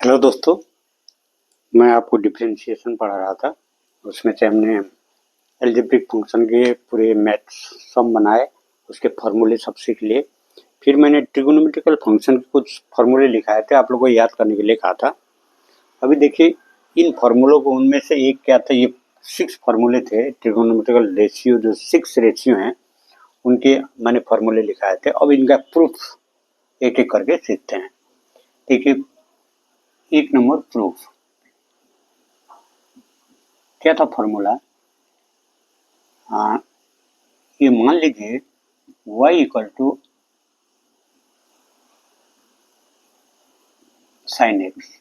Hello दोस्तों, मैं आपको डिफरेंशिएशन पढ़ा रहा था। उसमें से हमने एल्जेब्रिक फंक्शन के पूरे मैथ्स सम बनाए, उसके फार्मूले सब सीख लिए। फिर मैंने ट्रिगोनोमेट्रिकल फंक्शन के कुछ फार्मूले लिखाए थे, आप लोगों को याद करने के लिए कहा था। अभी देखिए इन फार्मूलों को, उनमें से एक क्या था, ये 6 फार्मूले थे ट्रिगोनोमेट्रिकल रेशियो, जो 6 रेशियो हैं उनके मैंने फार्मूले लिखाए थे। अब इनका प्रूफ एक एक करके सीखते हैं। देखिए 1 नंबर प्रूफ क्या था फॉर्मूला। ये मान लीजिए y equal to sine x,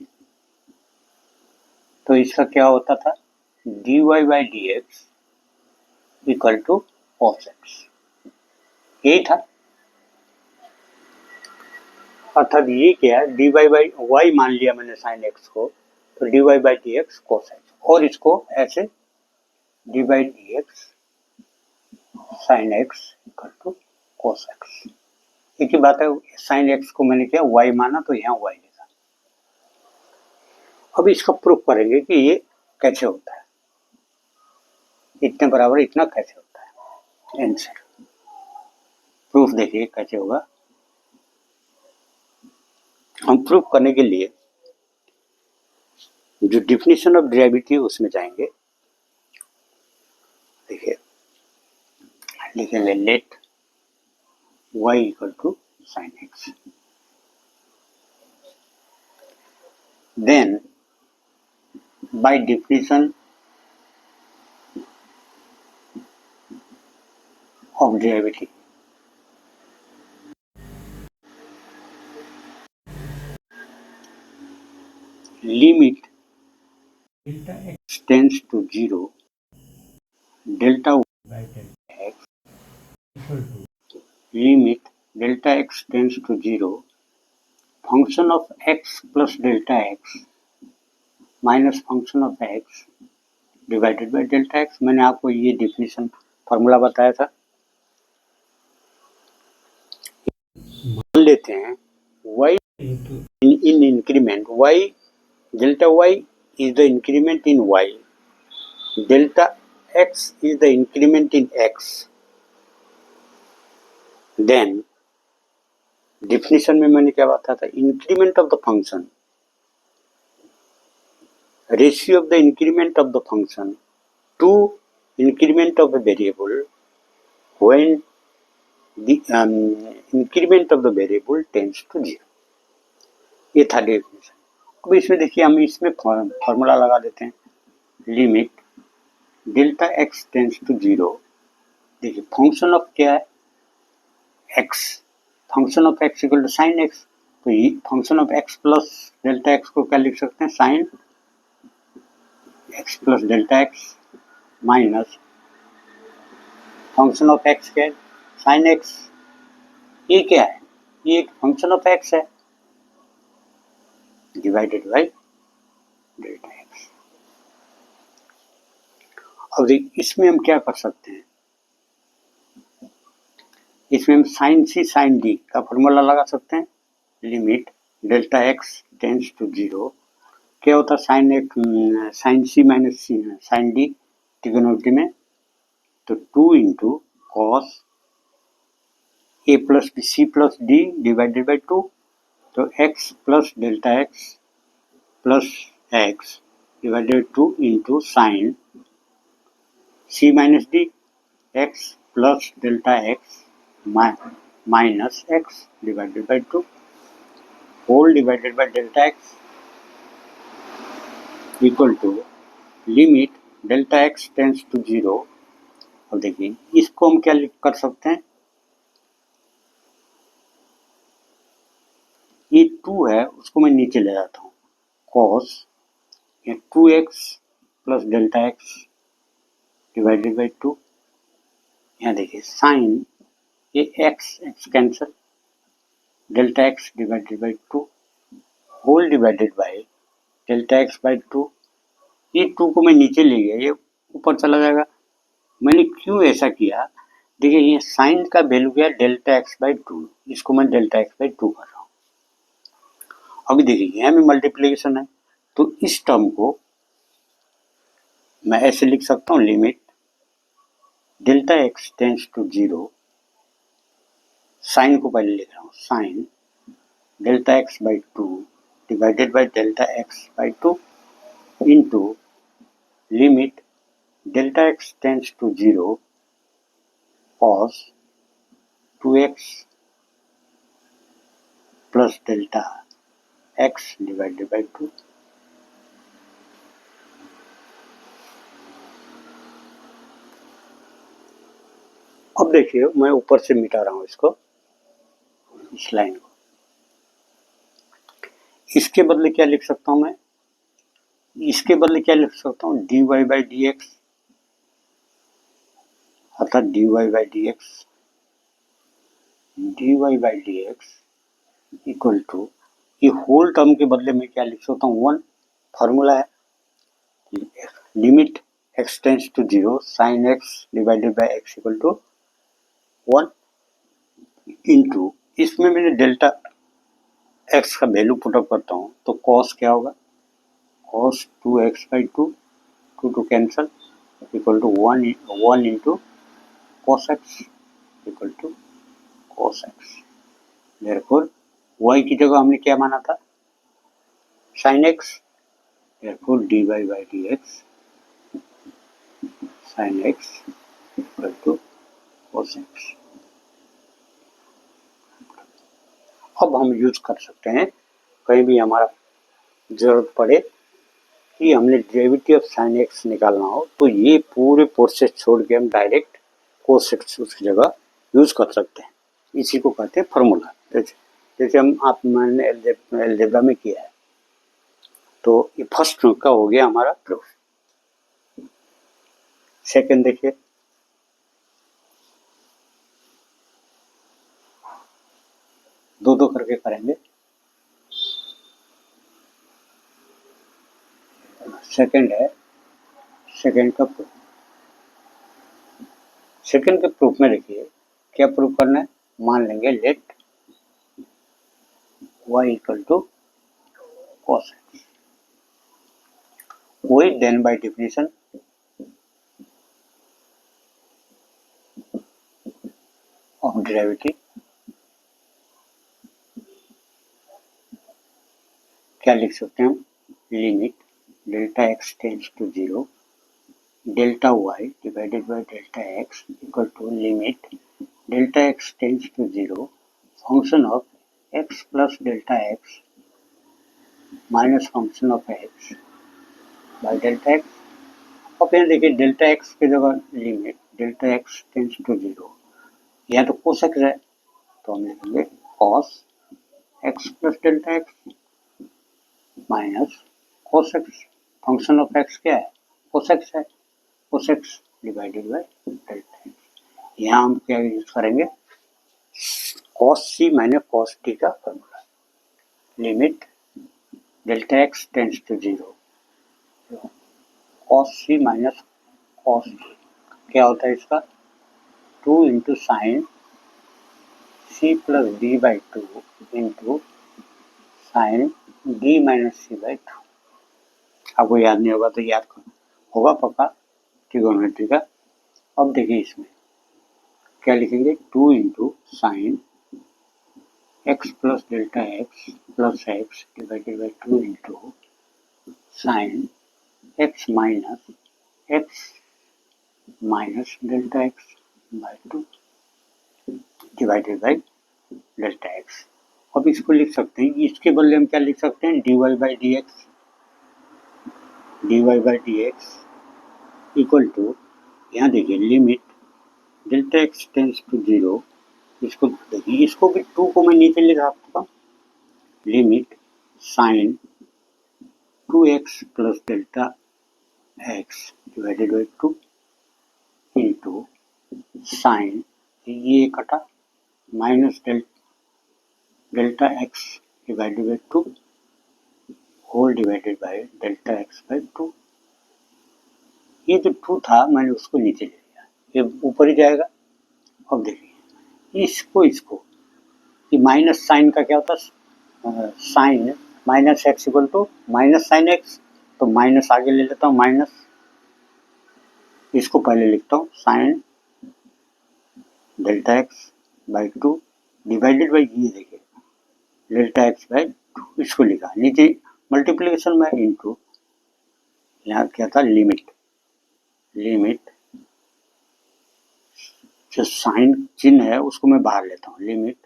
तो इसका क्या होता था, dy by d x equal to cos x, यही था। अर्थात ये क्या है, dy बाई y मान लिया मैंने साइन एक्स को, तो dy by d x cos x, और इसको ऐसे d by d x sine x equal to cos x. एक ही बात है, साइन एक्स को मैंने क्या y माना, तो यहाँ y लिखा। अब इसका प्रूफ करेंगे कि ये कैसे होता है, इतने बराबर इतना कैसे होता है। आंसर प्रूफ देखिए कैसे होगा। हम प्रूफ करने के लिए जो डिफिनेशन ऑफ डेरिवेटिव उसमें जाएंगे। देखिए लिखेंगे let y equal to sine x, then by definition of derivative limit delta x tends to 0 delta y by x equal to limit delta x tends to 0 function of x plus delta x minus function of x divided by delta x. मैंने आपको ये definition formula बताया था। मान लेते हैं y in increment y, delta y is the increment in y, delta x is the increment in x, then definition में मैंने क्या बताया था, increment of the function, ratio of the increment of the function to increment of the variable when the increment of the variable tends to 0। ये था definition. अब इसमें देखिए हम इसमें फॉर्मूला लगा देते हैं, limit delta x tends to 0। देखिए फंक्शन ऑफ क्या है, x, function of x equal to sine x, तो ये function of x plus delta x को क्या लिख सकते हैं, sine x plus delta x minus function of x क्या है, साइन एक्स। ये क्या है, ये एक फंक्शन ऑफ एक्स है डिवाइडेड बाई डेल्टा एक्स। अब देखिए इसमें हम क्या कर सकते हैं, इसमें हम साइन सी साइन डी का फॉर्मूला लगा सकते हैं। Limit delta x tends to 0, क्या होता है sine x, sine C minus sine D trigonometry में, तो 2 into cos A plus B C plus D divided by 2, तो x plus delta x plus x divided 2 into sine C minus D x plus delta x minus x divided by 2 whole divided by delta x equal to limit delta x tends to 0। अब देखिए इसको हम क्या कर सकते हैं, ये 2 है उसको मैं नीचे ले जाता हूँ, कॉस ये 2x plus delta x divided by 2, यहाँ देखिए साइन ये x cancel, delta x divided by 2 whole divided by delta x by 2। ये 2 को मैं नीचे ले गया, ये ऊपर चला जाएगा। मैंने क्यों ऐसा किया, देखिए ये साइन का वैल्यू क्या है, डेल्टा एक्स बाई 2, इसको मैं डेल्टा एक्स बाई 2 कर रहा हूँ। अभी देखिए यहाँ में मल्टीप्लिकेशन है, तो इस टर्म को मैं ऐसे लिख सकता हूँ, limit delta x tends to zero, sine को पहले लिख रहा हूँ, sine delta x by two divided by delta x by two into limit delta x tends to zero cos two x plus delta x divided by two. अब देखिए मैं ऊपर से मिटा रहा हूँ इसको, इस लाइन को। इसके बदले क्या लिख सकता हूँ मैं, इसके बदले क्या लिख सकता हूँ, d y by d x, अर्थात d y by d x, d y by d x equal to, ये होल टर्म के बदले में क्या लिख सकता हूँ, वन। फॉर्मूला है limit x tends to zero sine x divided by x equal to one into, इसमें मैंने डेल्टा एक्स का वैल्यू पुटअप करता हूँ, तो कॉस क्या होगा, cos two x by two, two two cancel equal to one into cos x equal to cos x. Therefore y की जगह हमने क्या माना था, sine x, therefore d y by d x sine x equal to cos x. अब हम use कर सकते हैं, कहीं भी हमारा जरूरत पड़े कि हमने डेरिवेटिव ऑफ साइन एक्स निकालना हो, तो ये पूरे प्रोसेस छोड़ के हम डायरेक्ट कोस एक्स उसकी जगह यूज कर सकते हैं। इसी को कहते हैं फार्मूला। जैसे मैंने अलजेब्रा में किया है, तो ये फर्स्ट का हो गया हमारा प्रूफ। सेकंड देखिए, दो दो करके करेंगे। सेकंड है, सेकंड का प्रूफ। सेकंड के प्रूफ में देखिए क्या प्रूफ करना है, मान लेंगे let y equal to cos x, वही then by definition of derivative क्या लिख सकते हैं हम, limit delta x tends to zero delta y divided by delta x equal to limit delta x tends to zero function of x plus delta x minus function of x by delta x. और फिर देखिए delta x की जगह limit delta x tends to zero, यहाँ तो कोस x है, तो हम लिखेंगे cos x plus delta x minus cos x, function of x क्या है, कोस एक्स है, cos x divided by delta x. यहाँ हम क्या यूज करेंगे, cos C minus cos D का formula, limit delta x tends to zero cos C minus cos D, क्या होता है इसका, two into sine C plus D by two into sine D minus C by two. आपको याद नहीं होगा तो याद होगा पक्का, ट्रिगोनोमेट्री का। अब देखिए इसमें क्या लिखेंगे, to into sign x plus delta x plus x divided by two into sine x minus delta x by two divided by delta x. अब इसको लिख सकते हैं, इसके बदले हम क्या लिख सकते हैं, d y by d x, d y by d x equal to, यहाँ देखिए limit delta x tends to zero, इसको देखिए, इसको भी टू को मैं नीचे लिख सकता हूँ, limit sine two x plus delta x divided by two into sine, ये कटा minus delta x divided by two whole divided by delta x by two. ये जो टू था मैंने उसको नीचे ले लिया, ये ऊपर ही जाएगा। अब देखिए इसको ये माइनस साइन का क्या होता है, sine minus x equal to minus sine x, तो माइनस आगे ले लेता हूँ, माइनस, इसको पहले लिखता हूँ sine delta x by two divided by, ये देखिए डेल्टा एक्स बाई टू, इसको लिखा नीचे मल्टीप्लीकेशन में इनटू, यहाँ क्या था लिमिट, लिमिट जो साइन चिन्ह है उसको मैं बाहर लेता हूँ, limit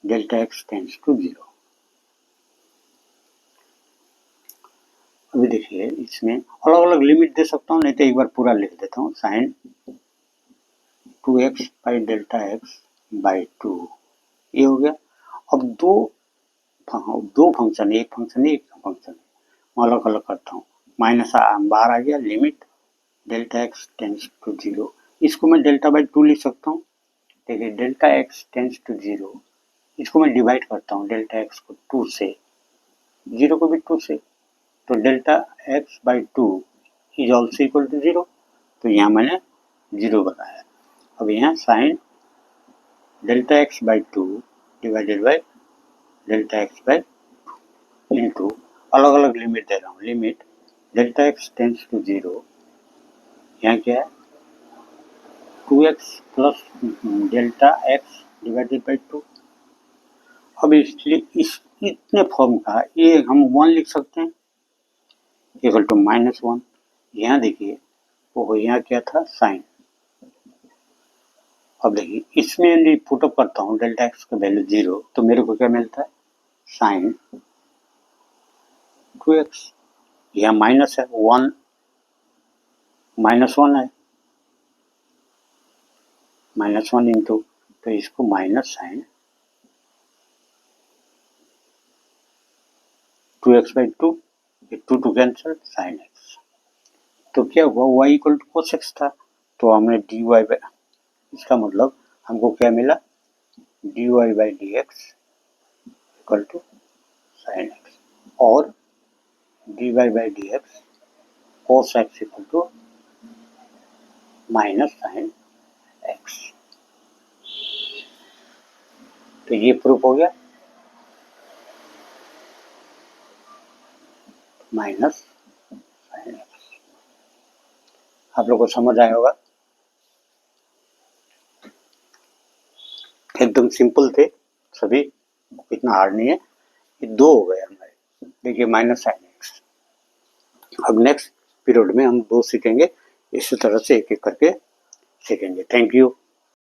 delta x tends to zero. अभी देखिए इसमें अलग अलग लिमिट दे सकता हूँ, नहीं तो एक बार पूरा लिख देता हूँ, sine 2x by delta x by two, ये हो गया। अब दो फंक्शन, एक फंक्शन एक फंक्शन मैं अलग अलग करता हूँ, माइनस बाहर आ गया, limit delta x tends to zero, इसको मैं डेल्टा बाई टू लिख सकता हूँ। देखिए delta x tends to zero, इसको मैं डिवाइड करता हूँ, डेल्टा एक्स को टू से, जीरो को भी टू से, तो delta x by two is also equal to zero, तो यहाँ मैंने जीरो बनाया। अब यहाँ sine delta x by two divided by delta x by into, अलग अलग लिमिट दे रहा हूँ, limit delta x tends to zero, यहाँ क्या है 2x plus delta x divided by two. अब इसलिए इस इतने फॉर्म का ये हम वन लिख सकते हैं, इक्वल टू माइनस वन। यहाँ देखिए वो यहाँ क्या था साइन, अब देखिए इसमें यदि पुटअप करता हूँ डेल्टा एक्स का वैल्यू जीरो, तो मेरे को क्या मिलता है साइन 2x, यहाँ माइनस है वन, माइनस वन है, माइनस वन इंटू, तो इसको minus sine 2x by two, two two cancel sine x, तो क्या हुआ y equal to cos x था, तो हमने डी वाई बाई, इसका मतलब हमको क्या मिला d y by d x equal to sine x, और d y by d x cos x equal to minus sine x. तो ये प्रूफ हो गया, माइनस साइन एक्स। आप लोग को समझ आया होगा, एकदम सिंपल थे सभी, इतना हार्ड नहीं है। ये दो हो गए हमारे, देखिए माइनस साइन एक्स। अब नेक्स्ट पीरियड में हम दो सीखेंगे, इसी तरह से एक एक करके सीखेंगे। Thank you.